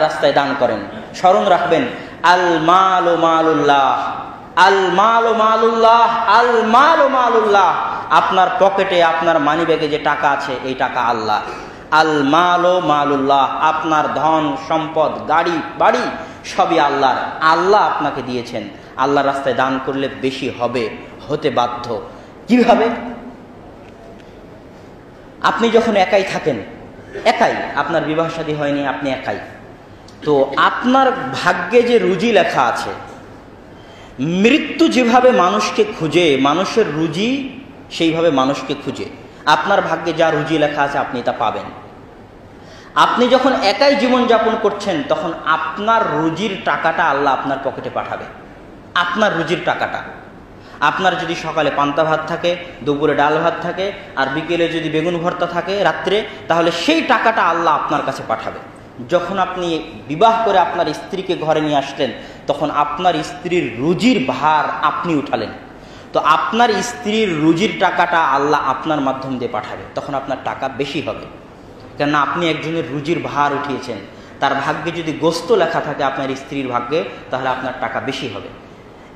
রাস্তায় দান করেন। স্মরণ রাখবেন, আল মালু মালুল্লাহ, আল মালু মালুল্লাহ, আল মালু মালুল্লাহ। আপনার পকেটে, আপনার মানিব্যাগে যে টাকা আছে, এই টাকা আল্লাহ। আল মালু মালুল্লাহ, আপনার ধন সম্পদ, গাড়ি বাড়ি সবই আল্লাহর। আল্লাহ আপনাকে দিয়েছেন। আল্লাহর রাস্তায় দান করলে বেশি হবে, হতে বাধ্য। কিভাবে? আপনি যখন একাই থাকেন, একাই, আপনার বিবাহ শাদী হয়নি, আপনি একাই, তো আপনার ভাগ্যে যে রুজি লেখা আছে, মৃত্যু যেভাবে মানুষকে খুঁজে, মানুষের রুজি সেইভাবে মানুষকে খুঁজে। আপনার ভাগ্যে যা রুজি লেখা আছে আপনি তা পাবেন। আপনি যখন একাই জীবনযাপন করছেন, তখন আপনার রুজির টাকাটা আল্লাহ আপনার পকেটে পাঠাবে। আপনার রুজির টাকাটা, আপনার যদি সকালে পান্তা ভাত থাকে, দুপুরে ডাল ভাত থাকে, আর বিকেলে যদি বেগুন ভর্তা থাকে রাত্রে, তাহলে সেই টাকাটা আল্লাহ আপনার কাছে পাঠাবে। যখন আপনি বিবাহ করে আপনার স্ত্রীকে ঘরে নিয়ে আসলেন, তখন আপনার স্ত্রীর রুজির ভার আপনি উঠালেন। তো আপনার স্ত্রীর রুজির টাকাটা আল্লাহ আপনার মাধ্যম দিয়ে পাঠাবে, তখন আপনার টাকা বেশি হবে। কেননা আপনি একজনের রুজির ভার উঠিয়েছেন। তার ভাগ্যে যদি গোস্ত লেখা থাকে আপনার স্ত্রীর ভাগ্যে, তাহলে আপনার টাকা বেশি হবে।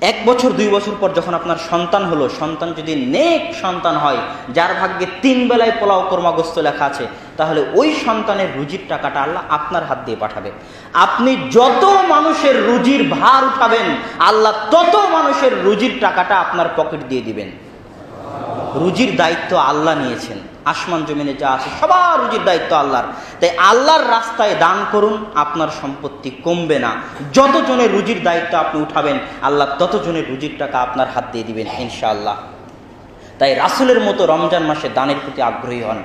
1 বছর 2 বছর পর যখন আপনার সন্তান হলো, সন্তান যদি নেক সন্তান হয়, যার ভাগ্যে 3 বেলায় পোলাও কোরমা গোস্ত লেখা আছে, তাহলে ওই সন্তানের রুজির টাকাটা আল্লাহ আপনার হাত দিয়ে পাঠাবে। আপনি যত মানুষের রুজির ভার উঠাবেন, আল্লাহ তত মানুষের রুজির টাকাটা আপনার পকেট দিয়ে দিবেন। রুজির দায়িত্ব আল্লাহ নিয়েছেন। আসমান জমিনে যা আছে সবার রুজির দায়িত্ব আল্লাহর। তাই আল্লাহর রাস্তায় দান করুন, আপনার সম্পত্তি কমবে না। যতজনের রুজির দায়িত্ব আপনি উঠাবেন, আল্লাহ ততজনের রুজির টাকা আপনার হাত দিয়ে দিবেন ইনশাআল্লাহ। তাই রাসূলের মতো রমজান মাসে দানের প্রতি আগ্রহী হন।